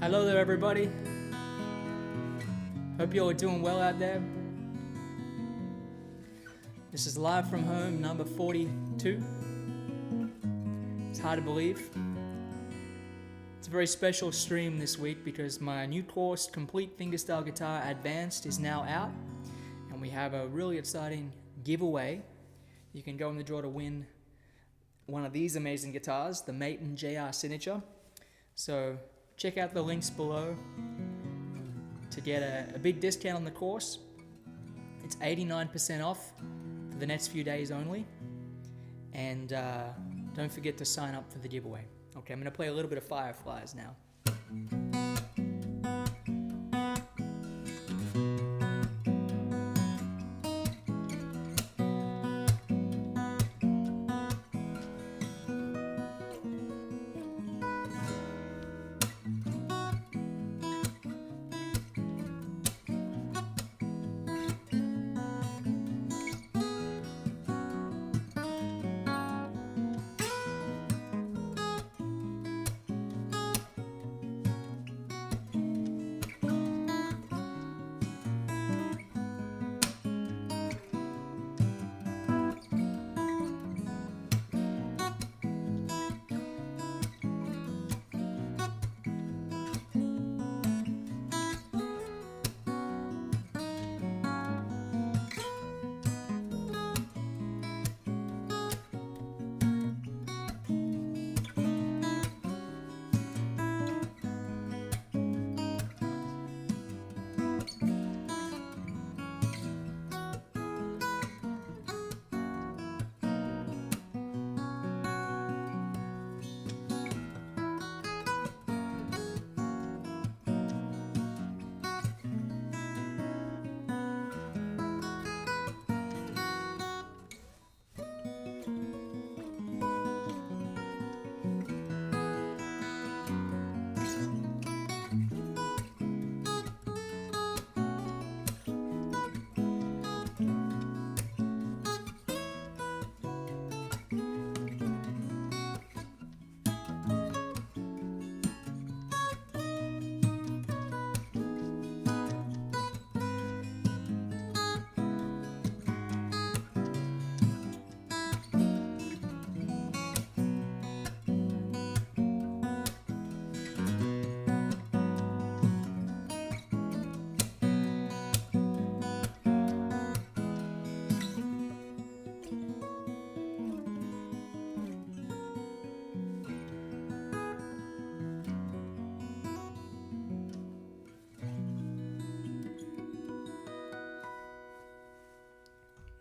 Hello there, everybody. Hope you all are doing well out there. This is Live from Home, number 42. It's hard to believe. It's a very special stream this week because my new course, Complete Fingerstyle Guitar Advanced, is now out. And we have a really exciting giveaway. You can go in the draw to win one of these amazing guitars, the Maton JR Signature. So check out the links below to get a big discount on the course. It's 89% off for the next few days only. And don't forget to sign up for the giveaway. Okay, I'm going to play a little bit of Fireflies now.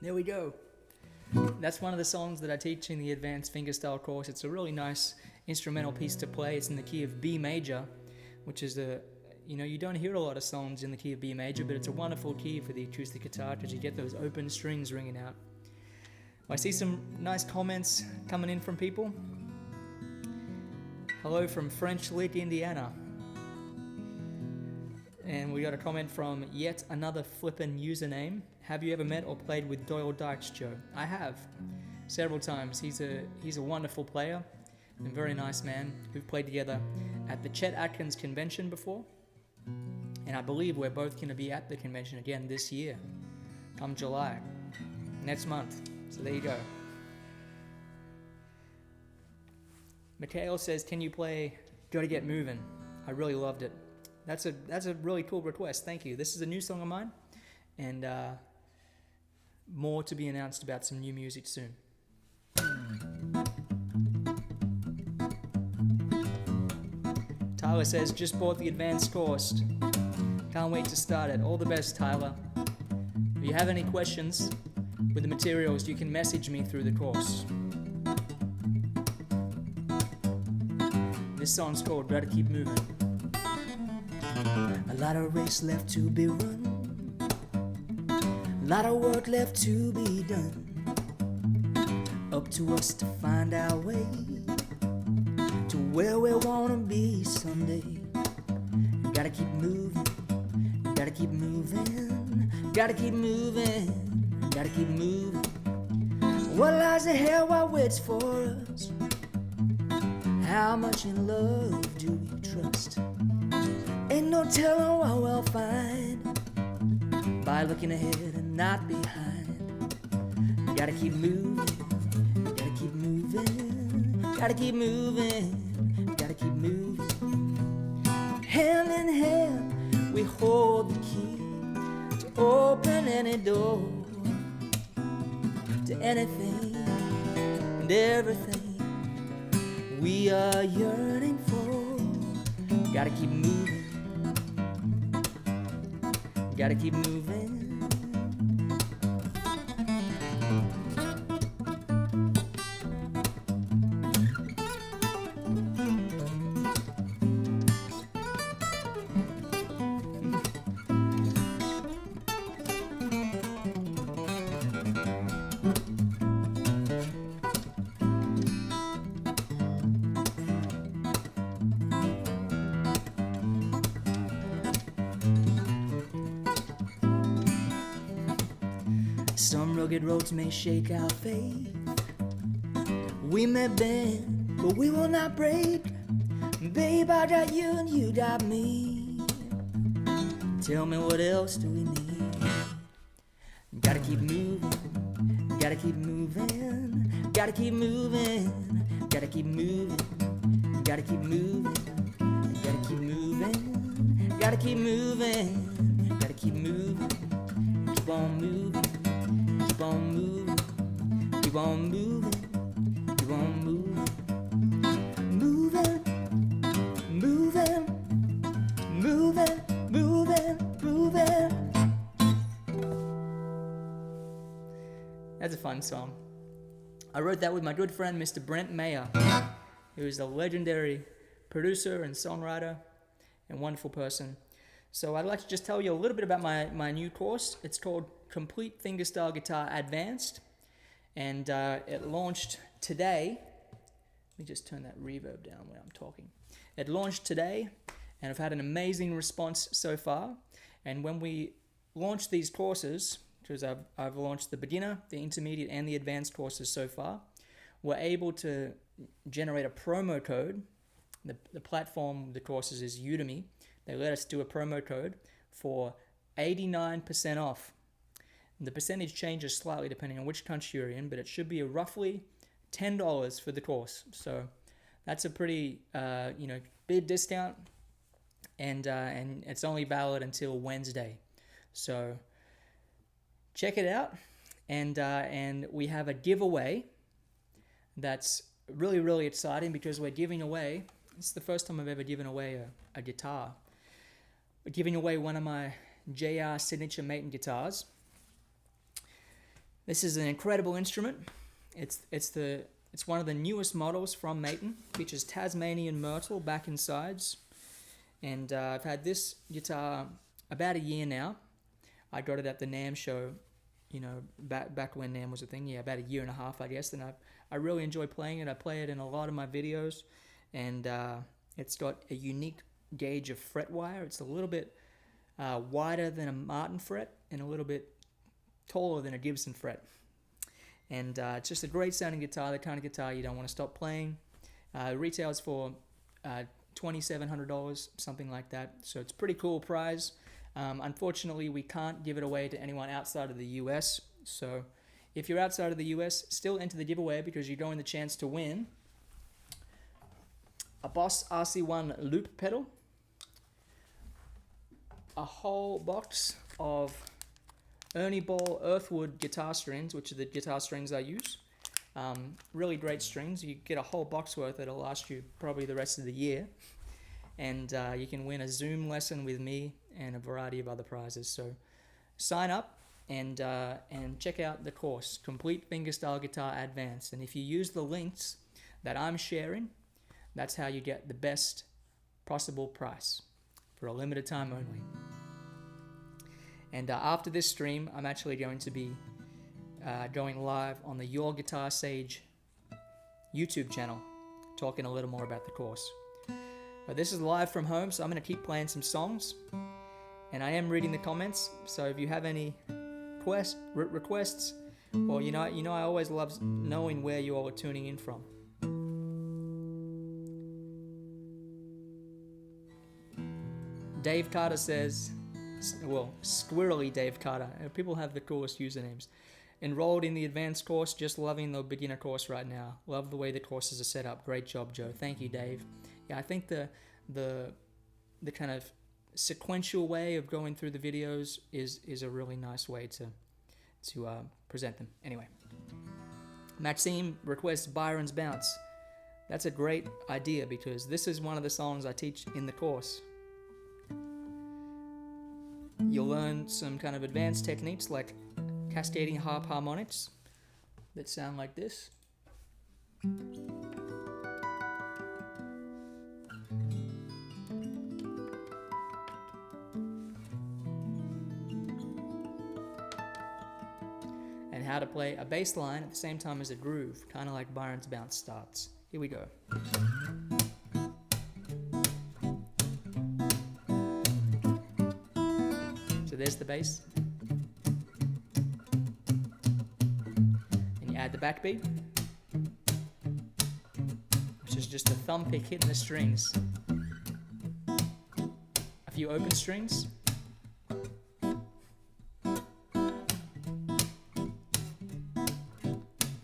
There we go. That's one of the songs that I teach in the Advanced Fingerstyle course. It's a really nice instrumental piece to play. It's in the key of B major, which is you don't hear a lot of songs in the key of B major, but it's a wonderful key for the acoustic guitar because you get those open strings ringing out. I see some nice comments coming in from people. Hello from French Lick, Indiana. And we got a comment from yet another flippin' username. Have you ever met or played with Doyle Dykes, Joe? I have, several times. He's a wonderful player and very nice man. We've played together at the Chet Atkins convention before. And I believe we're both going to be at the convention again this year, come July, next month. So there you go. Mikhail says, can you play Gotta Get Movin'? I really loved it. That's a really cool request. Thank you. This is a new song of mine, and more to be announced about some new music soon. Tyler says, just bought the advanced course. Can't wait to start it. All the best, Tyler. If you have any questions with the materials, you can message me through the course. This song's called Gotta Keep Moving. A lot of race left to be run, a lot of work left to be done. Up to us to find our way to where we wanna be someday. Gotta keep moving, gotta keep moving, gotta keep moving, gotta keep moving. What lies ahead, what waits for us? How much in love do we trust? no telling what we'll find by looking ahead and not behind. Gotta keep moving, gotta keep moving, gotta keep moving, gotta keep moving. Hand in hand, we hold the key to open any door, to anything and everything we are yearning for. Gotta keep moving, gotta keep moving. Some rugged roads may shake our faith. We may bend, but we will not break. Babe, I got you and you got me. Tell me, what else do we need? Gotta keep moving, gotta keep moving, gotta keep moving, gotta keep moving, gotta keep moving, gotta keep moving, gotta keep moving, gotta keep moving, keep on moving. Keep on moving, keep on moving, keep on moving, moving, moving, moving, moving, moving. That's a fun song. I wrote that with my good friend Mr. Brent Mayer, who is a legendary producer and songwriter and wonderful person. So I'd like to just tell you a little bit about my new course. It's called Complete Fingerstyle Guitar Advanced, and it launched today. Let me just turn that reverb down when I'm talking. It launched today, and I've had an amazing response so far. And when we launch these courses, because I've launched the beginner, the intermediate, and the advanced courses so far, we're able to generate a promo code. The platform, the courses is Udemy. They let us do a promo code for 89% off. The percentage changes slightly depending on which country you're in, but it should be a roughly $10 for the course. So that's a pretty big discount, and it's only valid until Wednesday. So check it out, and we have a giveaway that's really, really exciting because we're giving away. It's the first time I've ever given away a guitar. We're giving away one of my JR signature Maton guitars. This is an incredible instrument. It's one of the newest models from Maton. Features Tasmanian myrtle back and sides, and I've had this guitar about a year now. I got it at the NAMM show, back when NAMM was a thing. Yeah, about a year and a half, I guess. And I really enjoy playing it. I play it in a lot of my videos, and it's got a unique gauge of fret wire. It's a little bit wider than a Martin fret and a little bit taller than a Gibson fret. And it's just a great sounding guitar, the kind of guitar you don't want to stop playing. It retails for $2,700, something like that. So it's a pretty cool prize. Unfortunately, we can't give it away to anyone outside of the US. So if you're outside of the US, still enter the giveaway because you're going the chance to win a Boss RC1 loop pedal, a whole box of Ernie Ball Earthwood guitar strings, which are the guitar strings I use. Really great strings. You get a whole box worth that'll last you probably the rest of the year. And you can win a Zoom lesson with me and a variety of other prizes. So sign up and check out the course, Complete Fingerstyle Guitar Advanced. And if you use the links that I'm sharing, that's how you get the best possible price for a limited time only. And after this stream, I'm actually going to be going live on the Your Guitar Sage YouTube channel, talking a little more about the course. But this is live from home, so I'm going to keep playing some songs. And I am reading the comments, so if you have any requests, or I always love knowing where you all are tuning in from. Dave Carter says, well, Squirrely Dave Carter. People have the coolest usernames. Enrolled in the advanced course, just loving the beginner course right now. Love the way the courses are set up. Great job, Joe. Thank you, Dave. Yeah, I think the kind of sequential way of going through the videos is a really nice way to present them. Anyway, Maxime requests Byron's Bounce. That's a great idea because this is one of the songs I teach in the course. You'll learn some kind of advanced techniques like cascading harp harmonics that sound like this. And how to play a bass line at the same time as a groove, kind of like Byron's Bounce starts. Here we go. So there's the bass. And you add the backbeat, which is just a thumb pick hitting the strings. A few open strings. And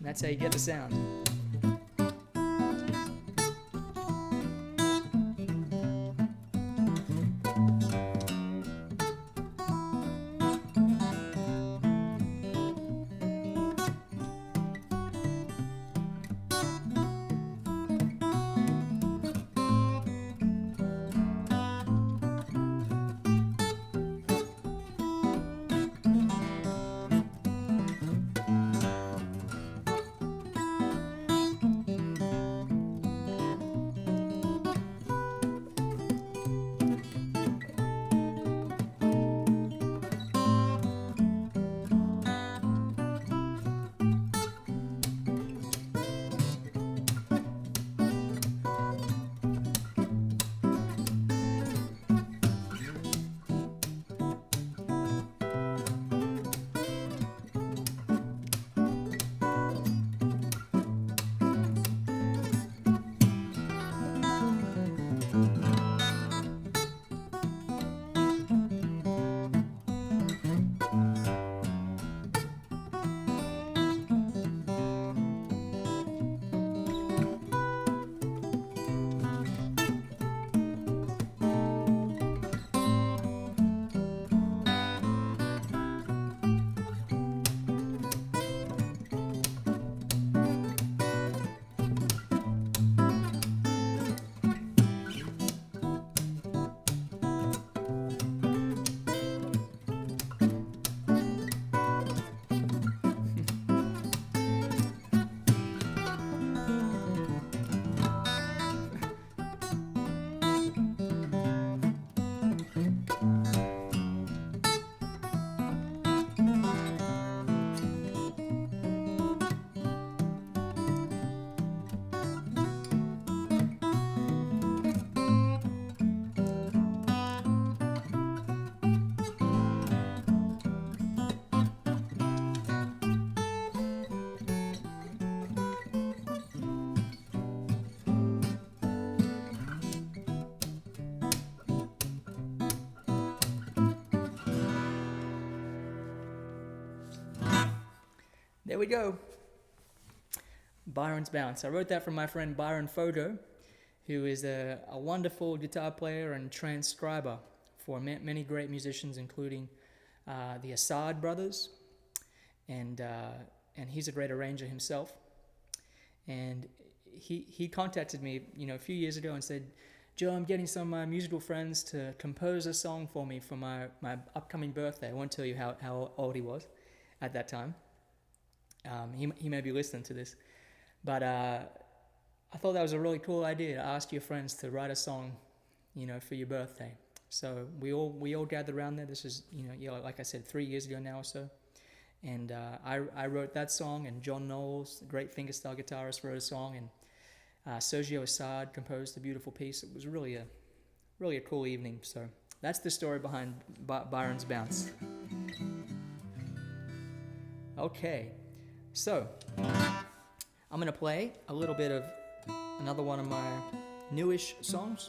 that's how you get the sound. There we go. Byron's Bounce. I wrote that from my friend Byron Fogo, who is a wonderful guitar player and transcriber for many great musicians, including the Assad brothers, and he's a great arranger himself. And he contacted me, a few years ago and said, "Joe, I'm getting some of my musical friends to compose a song for me for my upcoming birthday." I won't tell you how old he was at that time. He may be listening to this, but I thought that was a really cool idea to ask your friends to write a song, for your birthday. So we all gathered around there. This is, like I said, 3 years ago now or so, and I wrote that song, and John Knowles, the great fingerstyle guitarist, wrote a song, and Sergio Assad composed a beautiful piece. It was really a cool evening. So that's the story behind Byron's Bounce. Okay. So, I'm going to play a little bit of another one of my newish songs.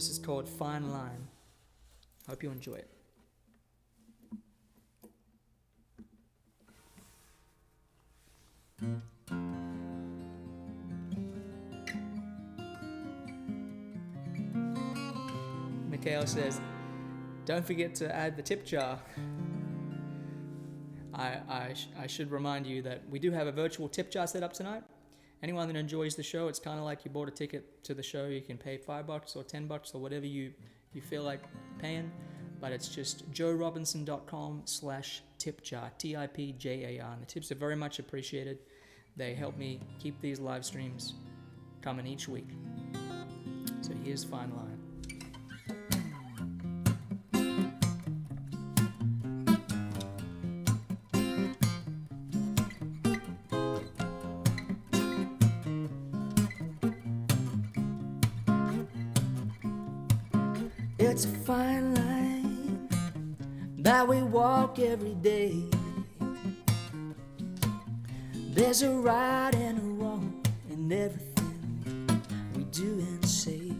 This is called Fine Line. Hope you enjoy it. Mikhail says, don't forget to add the tip jar. I should remind you that we do have a virtual tip jar set up tonight. Anyone that enjoys the show, it's kind of like you bought a ticket to the show. You can pay $5 or $10 or whatever you feel like paying. But it's just joerobinson.com/tipjar, TIPJAR. And the tips are very much appreciated. They help me keep these live streams coming each week. So here's Fine Line. It's a fine line that we walk every day. There's a right and a wrong in everything we do and say.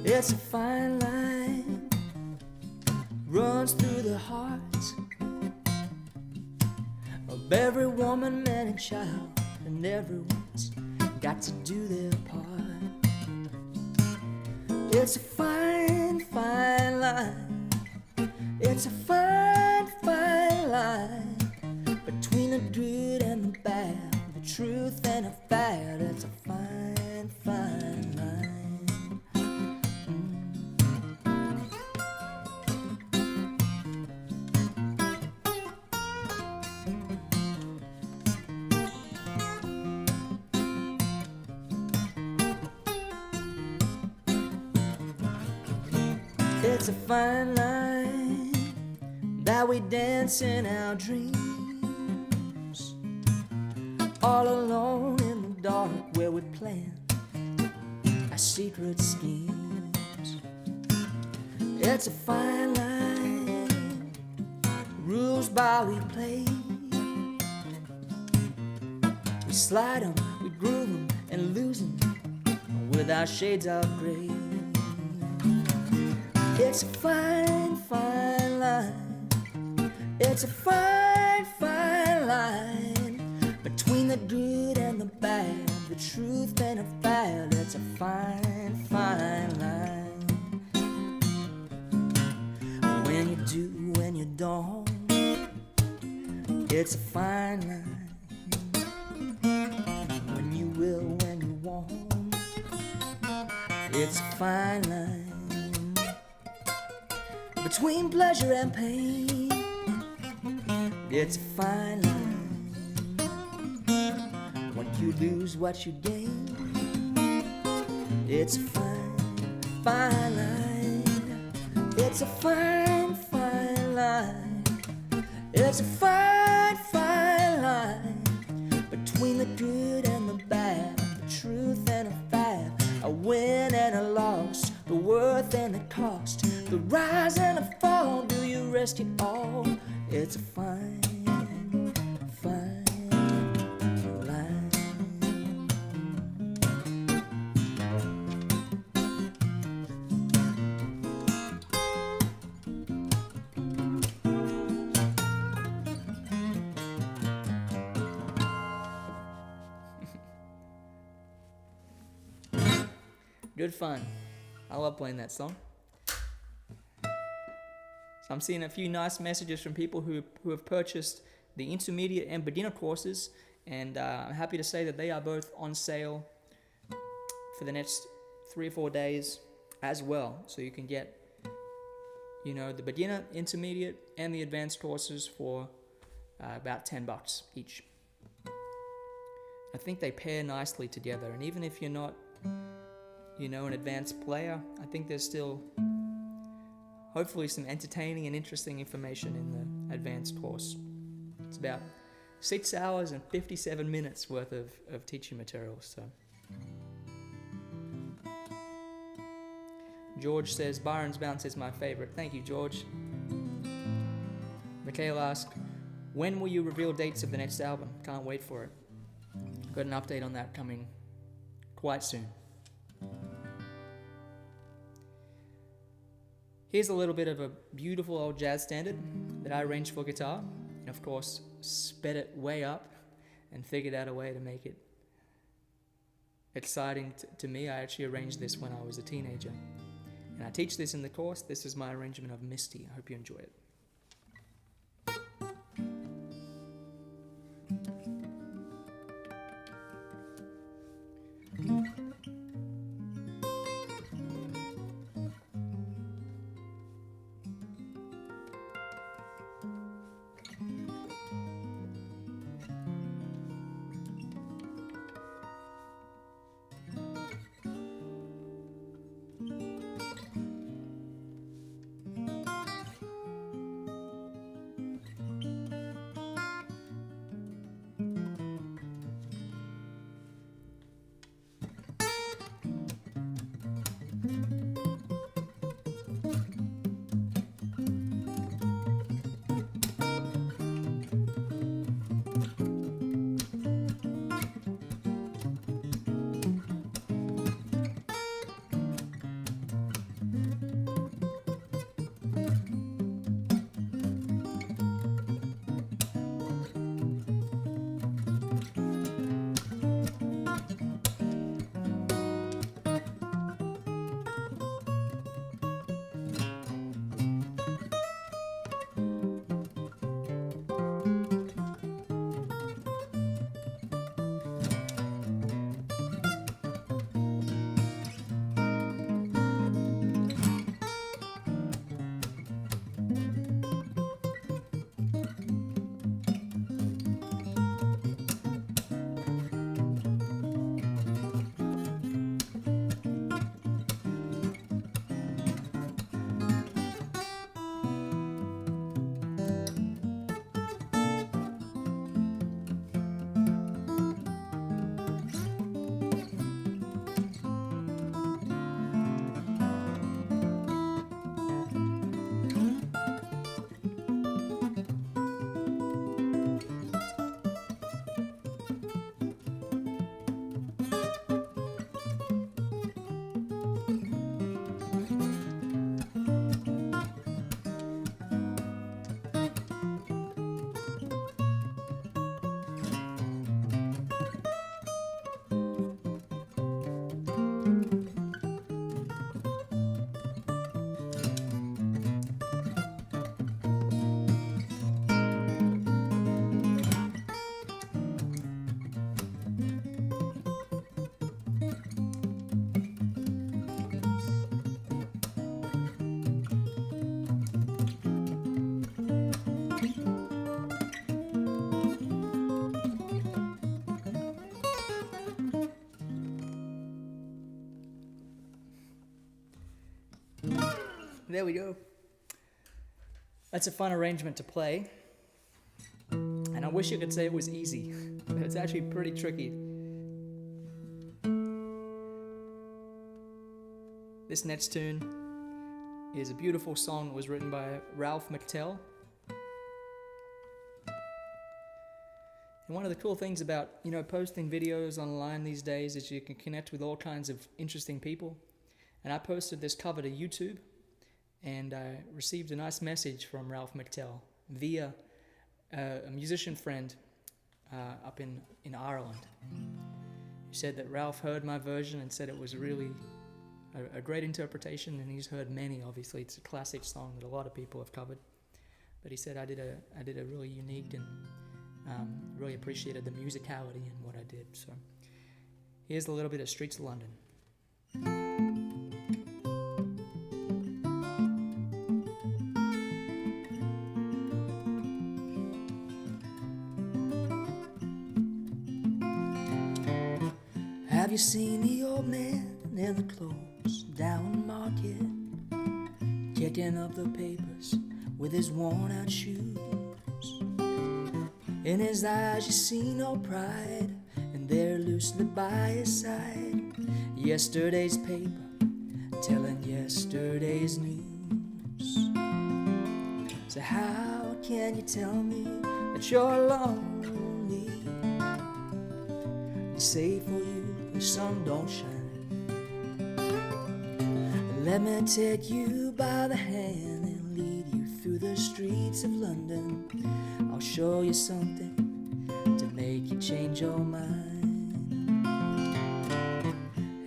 It's a fine line, runs through the hearts of every woman, man and child, and everyone's got to do their part. It's a fine, fine line. It's a fine, fine line between the good and the bad, the truth and the fad. It's a fine, fine line. It's a fine line that we dance in our dreams, all alone in the dark where we plan our secret schemes. It's a fine line, rules by we play. We slide them, we groove them, and lose them with our shades of gray. It's a fine, fine line. It's a fine, fine line between the good and the bad, the truth and the fad. It's a fine, fine line. When you do, when you don't, it's a fine line. When you will, when you won't, it's a fine line. Between pleasure and pain, it's a fine line. What you lose, what you gain, it's a fine, fine line. It's a fine, fine line. It's a fine, fine line between the good and the bad, the truth and the fad, a win and a loss, the worth and the cost, the rise and the fall. Do you risk it all? It's a fine, fine line. Good fun. I love playing that song. So I'm seeing a few nice messages from people who have purchased the intermediate and beginner courses, and I'm happy to say that they are both on sale for the next 3 or 4 days as well. So you can get, the beginner, intermediate, and the advanced courses for about $10 each. I think they pair nicely together, and even if you're not, an advanced player, I think there's still hopefully some entertaining and interesting information in the advanced course. It's about 6 hours and 57 minutes worth of teaching materials. So George says, Byron's Bounce is my favorite. Thank you, George. Mikhail asks, when will you reveal dates of the next album? Can't wait for it. Got an update on that coming quite soon. Here's a little bit of a beautiful old jazz standard that I arranged for guitar, and of course sped it way up and figured out a way to make it exciting to me. I actually arranged this when I was a teenager, and I teach this in the course. This is my arrangement of Misty. I hope you enjoy it. There we go. That's a fun arrangement to play. And I wish you could say it was easy, but it's actually pretty tricky. This next tune is a beautiful song that was written by Ralph McTell. And one of the cool things about, posting videos online these days is you can connect with all kinds of interesting people. And I posted this cover to YouTube, and I received a nice message from Ralph McTell via a musician friend up in Ireland. He said that Ralph heard my version and said it was really a great interpretation, and he's heard many, obviously. It's a classic song that a lot of people have covered. But he said I did a really unique and really appreciated the musicality in what I did. So here's a little bit of Streets of London. Have you seen the old man in the clothes down market, kicking up the papers with his worn out shoes? In his eyes you see no pride, and there loosely by his side, yesterday's paper telling yesterday's news. So how can you tell me that you're lonely? You say for you the sun don't shine. Let me take you by the hand and lead you through the streets of London. I'll show you something to make you change your mind.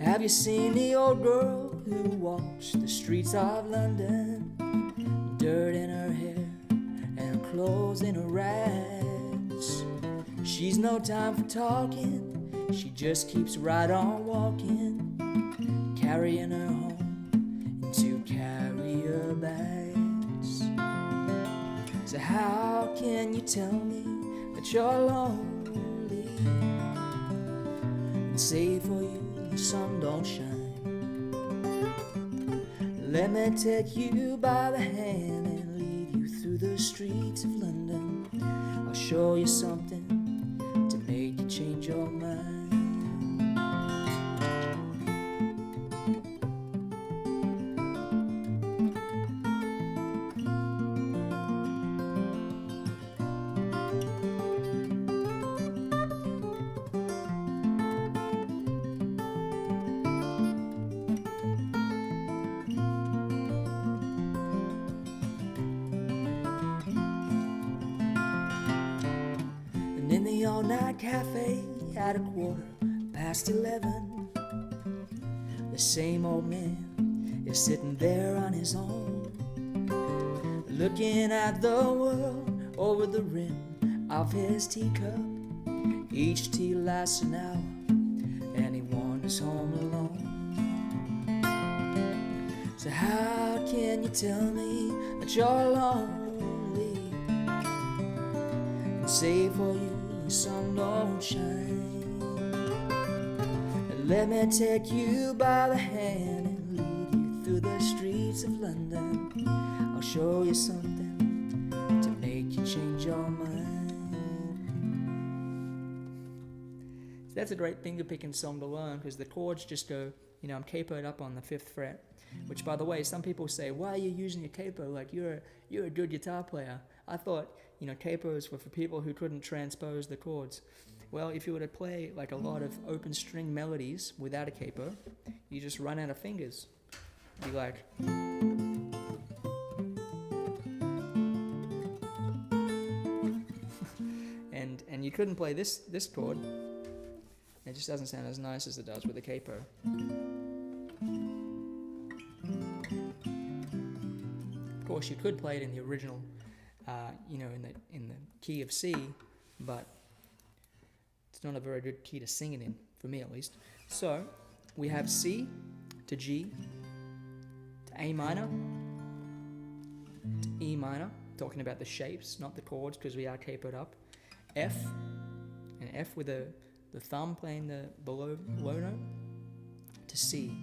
Have you seen the old girl who walks the streets of London? Dirt in her hair and her clothes in her rags. She's no time for talking, she just keeps right on walking, carrying her home in 2 carrier bags. So how can you tell me that you're lonely and say for you the sun don't shine? Let me take you by the hand and lead you through the streets of London. I'll show you something to make you change your mind. In the all-night cafe at 11:15, the same old man is sitting there on his own, looking at the world over the rim of his teacup. Each tea lasts an hour and he wanders home alone. So how can you tell me that you're lonely and say for you the sun don't shine? Let me take you by the hand and lead you through the streets of London. I'll show you something to make you change your mind. So that's a great finger-picking song to learn, because the chords just go, I'm capoed up on the 5th fret, which, by the way, some people say, why are you using your capo? Like, you're a good guitar player. I thought, capos were for people who couldn't transpose the chords. Well, if you were to play like a lot of open string melodies without a capo, you just run out of fingers. Be like, and you couldn't play this chord. It just doesn't sound as nice as it does with a capo. Of course, you could play it in the original, in the key of C, but it's not a very good key to sing it in, for me at least. So we have C to G to A minor to E minor, talking about the shapes, not the chords, because we are capoed up. F, and F with the thumb playing the low note, to C,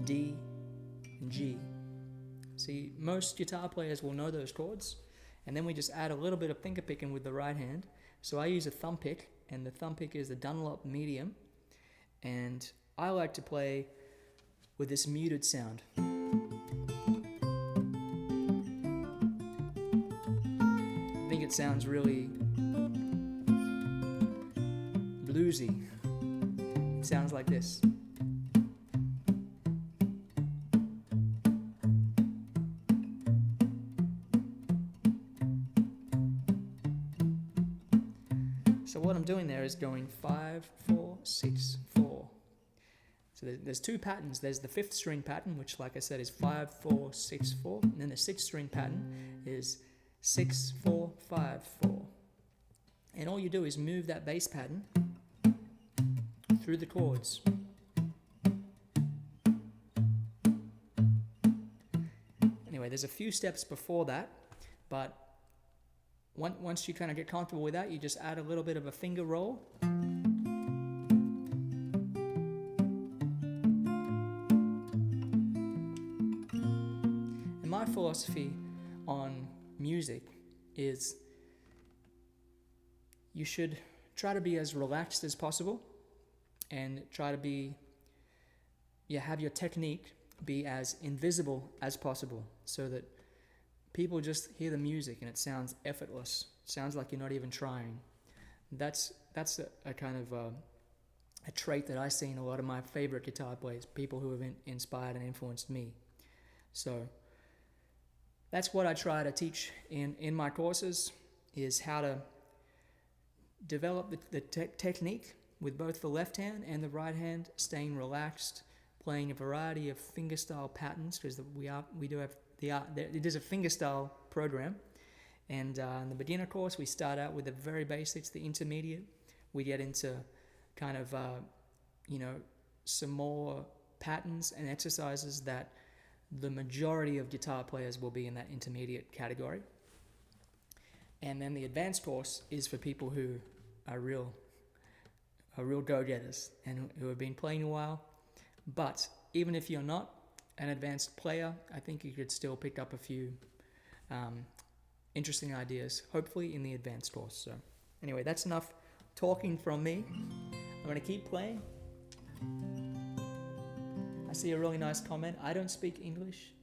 D, and G. See, most guitar players will know those chords, and then we just add a little bit of finger picking with the right hand. So I use a thumb pick, and the thumb pick is the Dunlop medium, and I like to play with this muted sound. I think it sounds really bluesy. It sounds like this. So what I'm doing there is going 5, 4, 6, 4. So there's 2 patterns. There's the 5th string pattern, which, like I said, is 5, 4, 6, 4. And then the 6th string pattern is 6, 4, 5, 4. And all you do is move that bass pattern through the chords. Anyway, there's a few steps before that, but once you kind of get comfortable with that, you just add a little bit of a finger roll. And my philosophy on music is you should try to be as relaxed as possible, and try to have your technique be as invisible as possible, so that people just hear the music and it sounds effortless. It sounds like you're not even trying. That's a kind of a trait that I see in a lot of my favorite guitar players, people who have inspired and influenced me. So that's what I try to teach in my courses, is how to develop the technique with both the left hand and the right hand, staying relaxed, playing a variety of fingerstyle patterns, because it is a fingerstyle program. And in the beginner course, we start out with the very basics. The intermediate, we get into kind of some more patterns and exercises that the majority of guitar players will be in that intermediate category. And then the advanced course is for people who are real go-getters and who have been playing a while. But even if you're not an advanced player, I think you could still pick up a few interesting ideas, hopefully in the advanced course. So anyway, that's enough talking from me. I'm going to keep playing. I see a really nice comment. I don't speak English,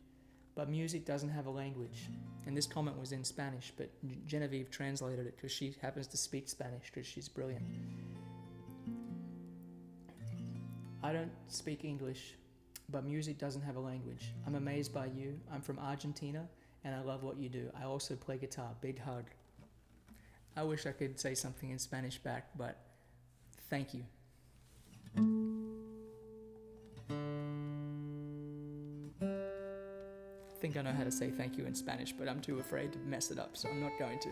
but music doesn't have a language. And this comment was in Spanish, but Genevieve translated it because she happens to speak Spanish because she's brilliant. I don't speak English, but music doesn't have a language. I'm amazed by you. I'm from Argentina, and I love what you do. I also play guitar. Big hug. I wish I could say something in Spanish back, but thank you. I think I know how to say thank you in Spanish, but I'm too afraid to mess it up, so I'm not going to.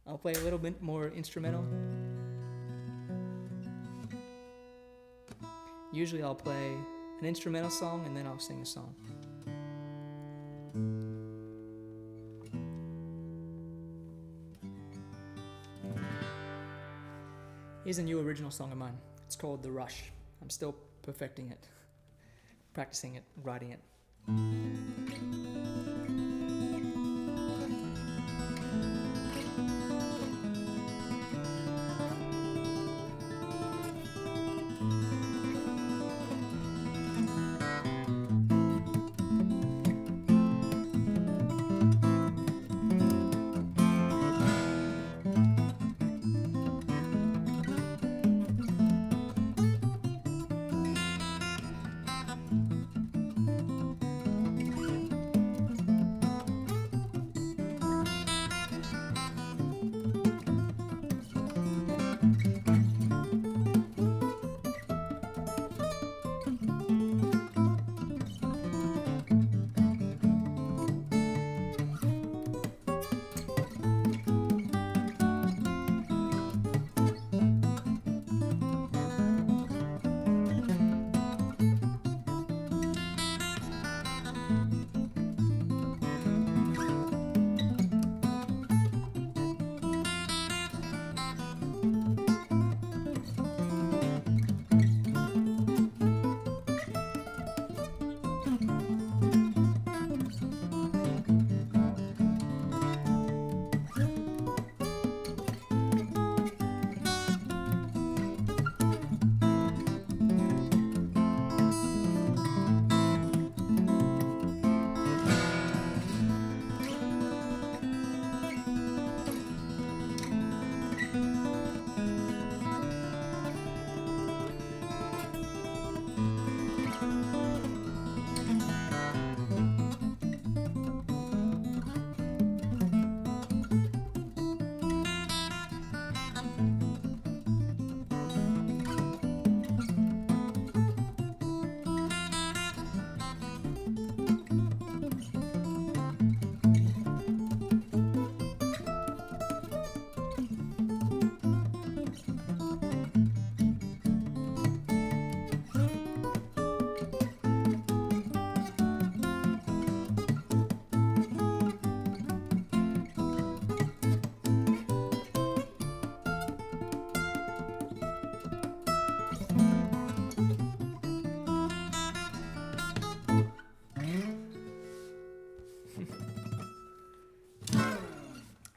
I'll play a little bit more instrumental. Usually I'll play an instrumental song and then I'll sing a song. Here's a new original song of mine. It's called The Rush. I'm still perfecting it, practicing it, writing it.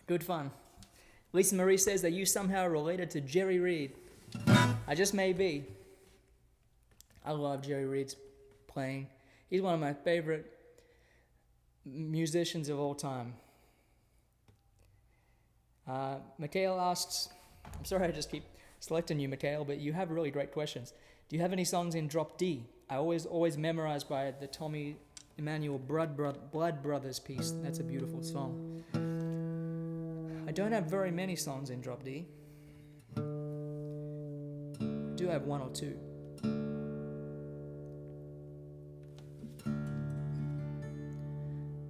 Good fun. Lisa Marie says that you somehow related to Jerry Reed. I just may be. I love Jerry Reed's playing. He's one of my favorite musicians of all time. Mikhail asks, I'm sorry I just keep selecting you, Mikhail, but you have really great questions. Do you have any songs in drop D? I always memorized by the Tommy Emmanuel Blood Brothers piece. That's a beautiful song. I don't have very many songs in Drop D. I do have one or two.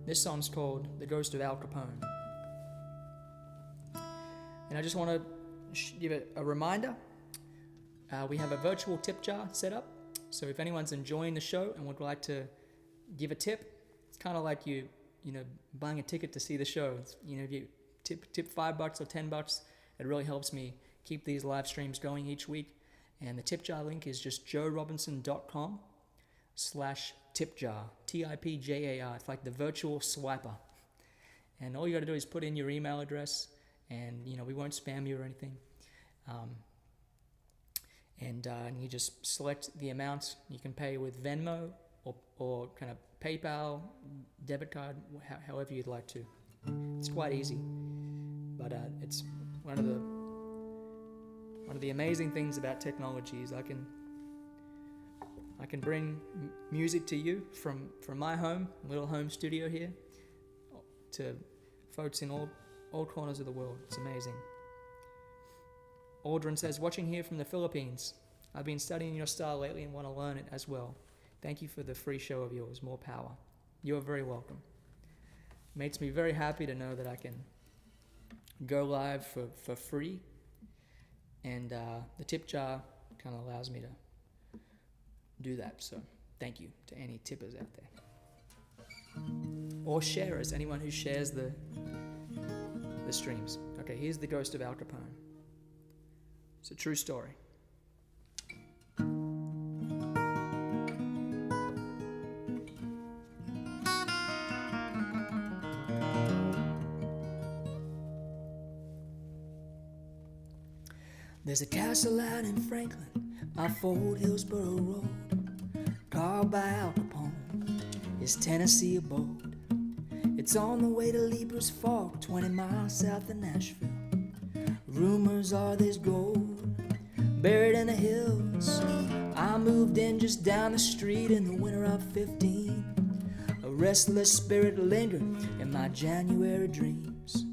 This song's called The Ghost of Al Capone. And I just want to give it a reminder. We have a virtual tip jar set up. So if anyone's enjoying the show and would like to give a tip, it's kind of like you buying a ticket to see the show. It's, if you tip $5 or $10, it really helps me keep these live streams going each week. And the tip jar link is just joerobinson.com/tipjar, TIPJAR. It's like the virtual swiper. And all you got to do is put in your email address, and we won't spam you or anything. And you just select the amount. You can pay with Venmo or kind of PayPal, debit card, however you'd like to. It's quite easy, but it's one of the amazing things about technology is I can bring music to you from my home, little home studio here, to folks in all corners of the world. It's amazing. Aldrin says, watching here from the Philippines. I've been studying your style lately and want to learn it as well. Thank you for the free show of yours. More power. You are very welcome. Makes me very happy to know that I can go live for free. And the tip jar kind of allows me to do that. So thank you to any tippers out there. Or sharers, anyone who shares the streams. Okay, here's The Ghost of Al Capone. It's a true story. There's a castle out in Franklin, off Old Hillsborough Road, carved by Al Capone, his Tennessee abode. It's on the way to Libra's Fork, 20 miles south of Nashville. Rumors are there's gold buried in the hills. I moved in just down the street in the winter of 15. A restless spirit lingered in my January dreams.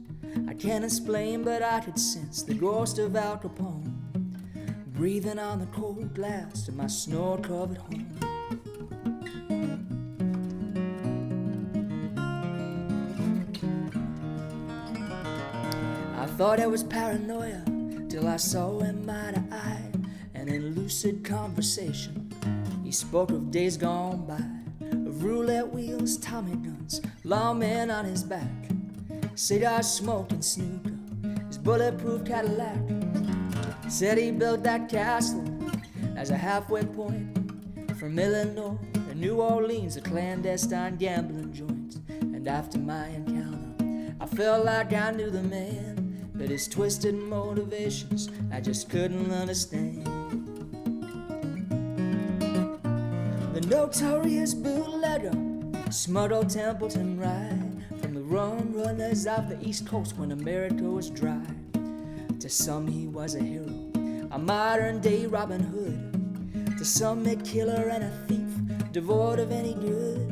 I can't explain, but I could sense the ghost of Al Capone breathing on the cold glass of my snow-covered home. I thought it was paranoia till I saw him eye to eye, and in lucid conversation he spoke of days gone by, of roulette wheels, Tommy guns, lawmen on his back, cigar smoking snooker, his bulletproof Cadillac. Said he built that castle as a halfway point from Illinois to New Orleans, a clandestine gambling joint. And after my encounter, I felt like I knew the man, but his twisted motivations I just couldn't understand. The notorious bootlegger smuggled Templeton rye from the runners of the East Coast when America was dry. To some he was a hero, a modern-day Robin Hood. To some a killer and a thief, devoid of any good.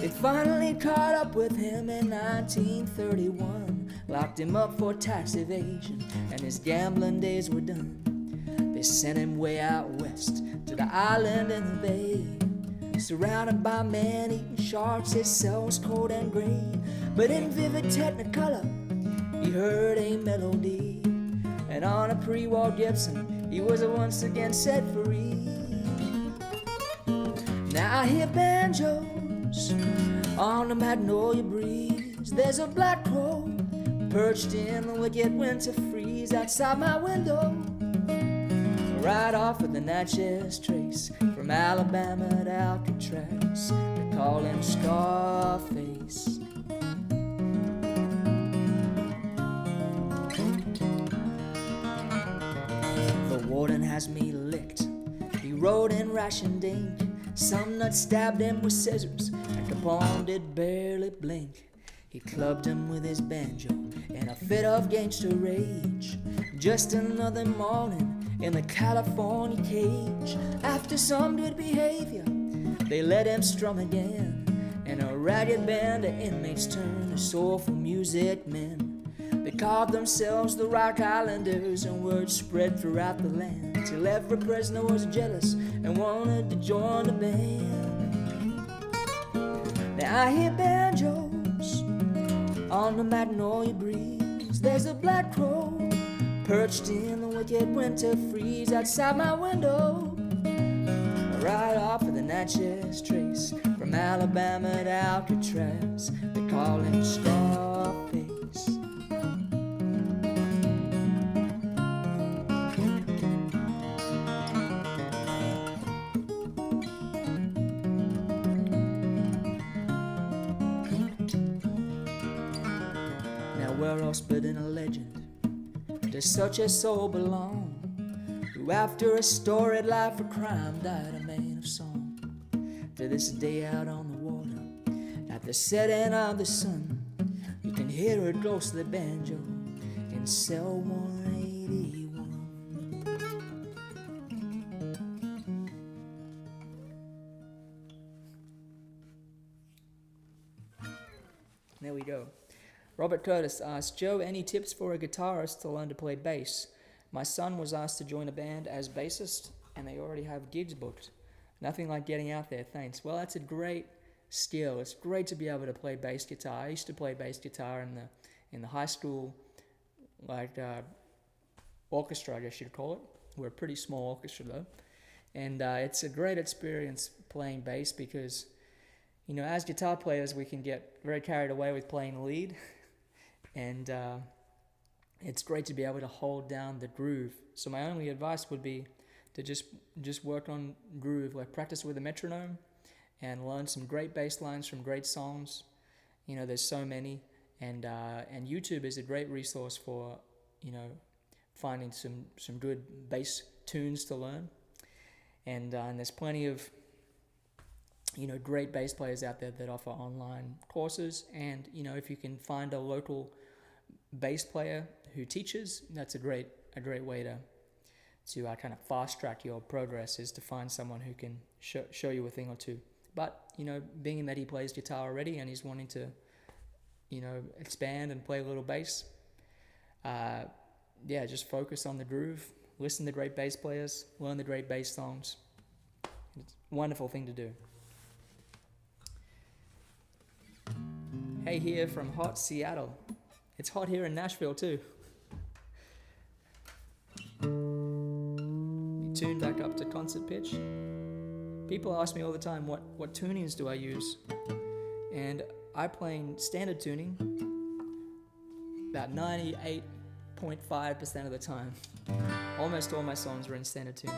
They finally caught up with him in 1931, locked him up for tax evasion, and his gambling days were done. They sent him way out west to the island in the bay, surrounded by man-eating sharks. His cell was cold and gray, but in vivid technicolor he heard a melody. And on a pre-war Gibson, he was once again set free. Now I hear banjos on the magnolia breeze. There's a black crow perched in the wicked winter freeze outside my window, right off of the Natchez Trace, from Alabama to Alcatraz. They call him Scarface. Warden has me licked. He wrote in rationed ink. Some nut stabbed him with scissors, and Capone did barely blink. He clubbed him with his banjo in a fit of gangster rage. Just another morning in the California cage. After some good behavior, they let him strum again, and a ragged band of inmates turned to soulful music men. They called themselves the Rock Islanders, and word spread throughout the land, till every prisoner was jealous and wanted to join the band. Now I hear banjos on the magnolia breeze. There's a black crow perched in the wicked winter freeze outside my window. Right off of the Natchez Trace, from Alabama to Alcatraz, they call him Scarface. Now where else but in a legend does such a soul belong, who after a storied life of crime died a man of song? To this day out on the water, at the setting of the sun, you can hear a ghostly banjo in cell 181. There we go. Robert Curtis asked, Joe, any tips for a guitarist to learn to play bass? My son was asked to join a band as bassist, and they already have gigs booked. Nothing like getting out there, thanks. Well, that's a great skill. It's great to be able to play bass guitar. I used to play bass guitar in the high school, orchestra, I guess you'd call it. We're a pretty small orchestra though, and it's a great experience playing bass because, you know, as guitar players, we can get very carried away with playing the lead, and it's great to be able to hold down the groove. So my only advice would be to just work on groove, like practice with a metronome and learn some great bass lines from great songs. You know, there's so many, and YouTube is a great resource for, you know, finding some good bass tunes to learn. And there's plenty of, you know, great bass players out there that offer online courses. And, you know, if you can find a local bass player who teaches, that's a great way to kind of fast track your progress, is to find someone who can show you a thing or two. But, you know, being that he plays guitar already and he's wanting to, you know, expand and play a little bass, just focus on the groove, listen to great bass players, learn the great bass songs. It's a wonderful thing to do. Hey, here from hot Seattle. It's hot here in Nashville too. You tune back up to concert pitch. People ask me all the time, what tunings do I use? And I play in standard tuning about 98.5% of the time. Almost all my songs are in standard tuning.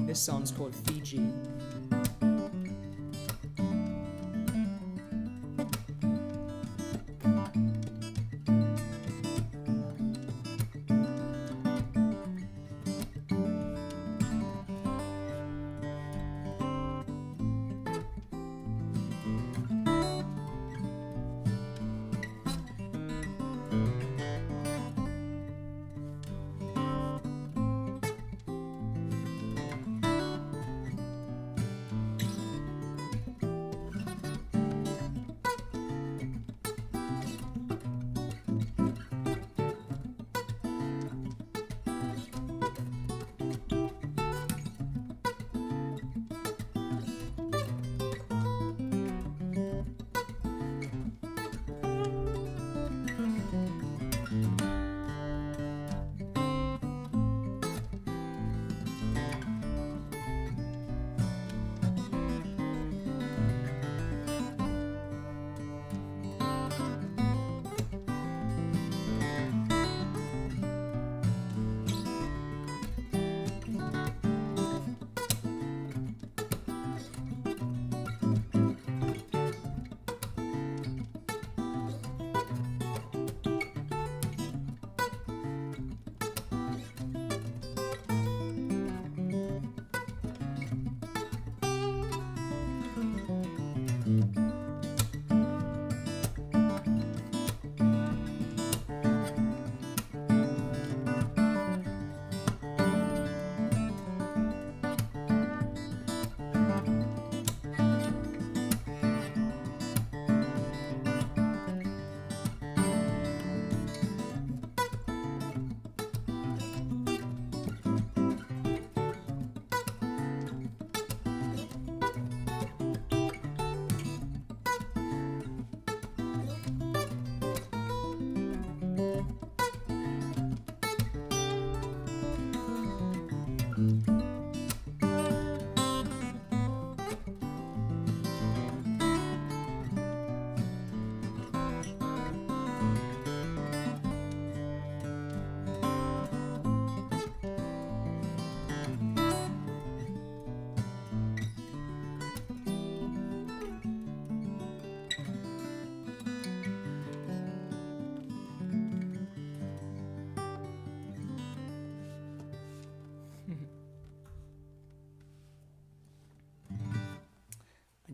This song's called Fiji.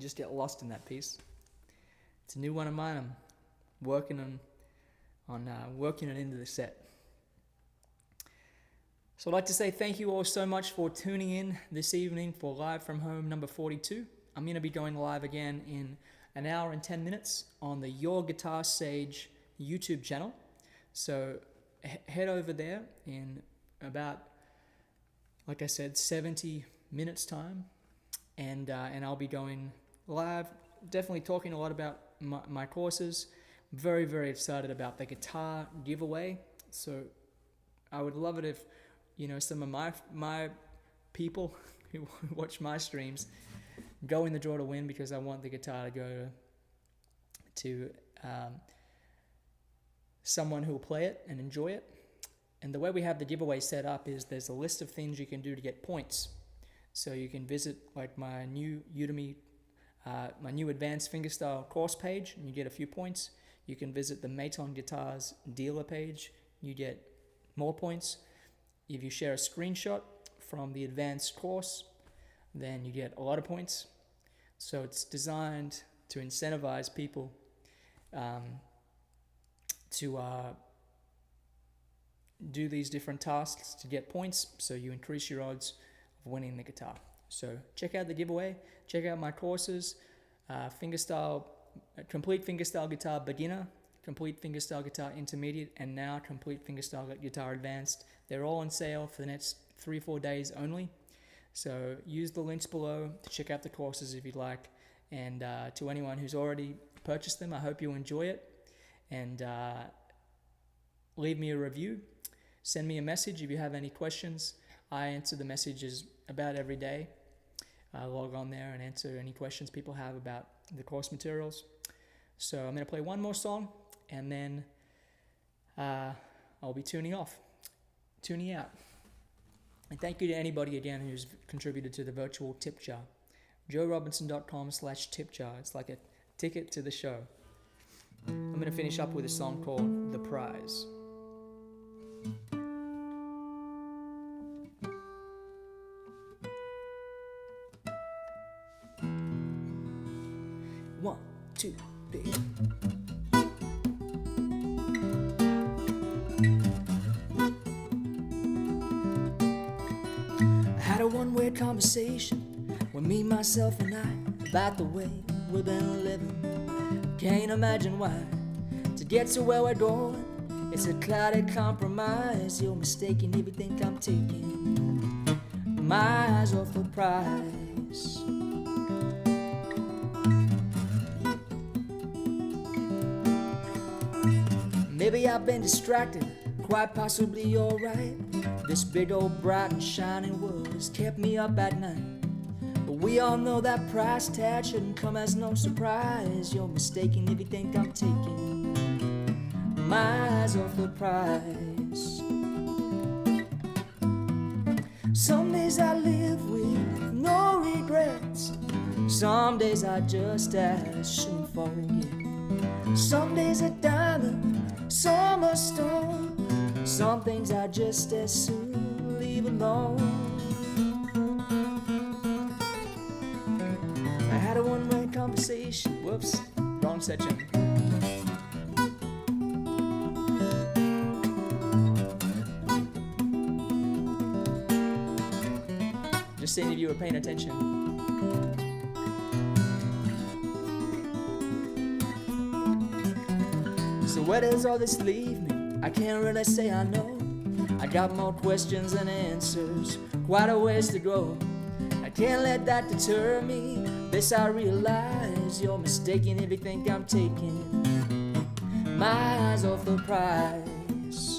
just get lost in that piece. It's a new one of mine. I'm working on working it into the set. So I'd like to say thank you all so much for tuning in this evening for Live From Home number 42. I'm going to be going live again in an hour and 10 minutes on the Your Guitar Sage YouTube channel. So head over there in about, like I said, 70 minutes time, and I'll be going live, definitely talking a lot about my courses. Very, very excited about the guitar giveaway. So I would love it if, you know, some of my people who watch my streams go in the draw to win, because I want the guitar to go to someone who will play it and enjoy it. And the way we have the giveaway set up is there's a list of things you can do to get points. So you can visit like my new Udemy, my new advanced fingerstyle course page, and you get a few points. You can visit the Maton Guitars dealer page, you get more points. If you share a screenshot from the advanced course, then you get a lot of points. So it's designed to incentivize people to do these different tasks to get points, so you increase your odds of winning the guitar. So check out the giveaway, check out my courses, fingerstyle, complete fingerstyle guitar beginner, complete fingerstyle guitar intermediate, and now complete fingerstyle guitar advanced. They're all on sale for the next 3-4 days only. So use the links below to check out the courses if you'd like. And to anyone who's already purchased them, I hope you enjoy it. And leave me a review. Send me a message if you have any questions. I answer the messages about every day. Log on there and answer any questions people have about the course materials. So I'm going to play one more song, and then I'll be tuning out. And thank you to anybody again who's contributed to the virtual tip jar. joerobinson.com/tip jar. It's like a ticket to the show. I'm going to finish up with a song called The Prize. One, two, three. I had a one-way conversation with me, myself, and I about the way we've been living. Can't imagine why. To get to where we're going, it's a clouded compromise. You're mistaken if you think I'm taking my eyes off the prize. Maybe I've been distracted, quite possibly you're right. This big old bright and shining world has kept me up at night. But we all know that price tag shouldn't come as no surprise. You're mistaken if you think I'm taking my eyes off the prize. Some days I live with no regrets. Some days I just as soon forget. Some days a diamond, some a stone. Some things I just as soon leave alone. I had a one-way conversation. Whoops, wrong section. Just seeing if you were paying attention. So where does all this leave me? I can't really say I know. I got more questions than answers, quite a ways to go. I can't let that deter me. This I realize, you're mistaken if you think I'm taking my eyes off the prize.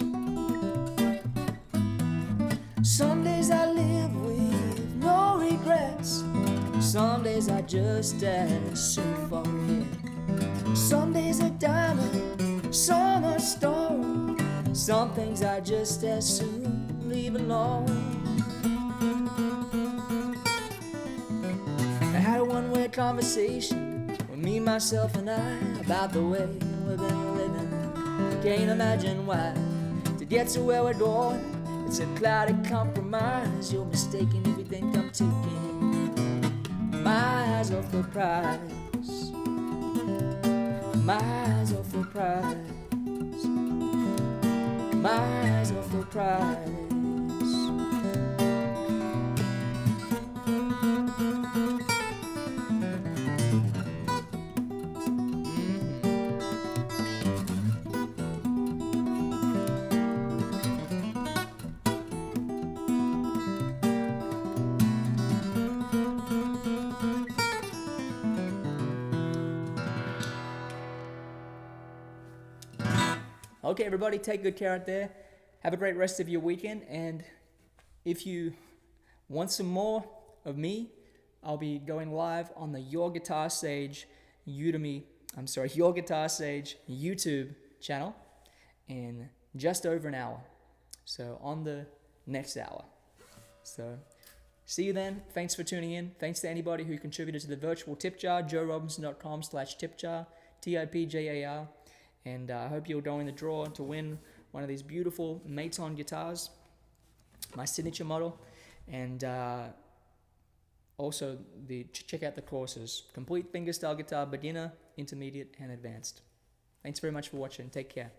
Some days I live with no regrets. Some days I just as soon forget. Some days a diamond, some a stone. Some things I just as soon leave alone. I had a one-way conversation with me, myself, and I about the way we've been living. Can't imagine why. To get to where we're going, it's a clouded compromise. You're mistaken if you think I'm taking My eyes off the prize. My eyes off the prize. My eyes off the prize. Okay, everybody, take good care out there. Have a great rest of your weekend. And if you want some more of me, I'll be going live on the Your Guitar Sage Your Guitar Sage YouTube channel in just over an hour. So on the next hour. So see you then. Thanks for tuning in. Thanks to anybody who contributed to the virtual tip jar, joerobinson.com/tipjar, TIPJAR. And I hope you'll go in the draw to win one of these beautiful Maton guitars, my signature model. And also check out the courses: complete fingerstyle guitar, beginner, intermediate, and advanced. Thanks very much for watching. Take care.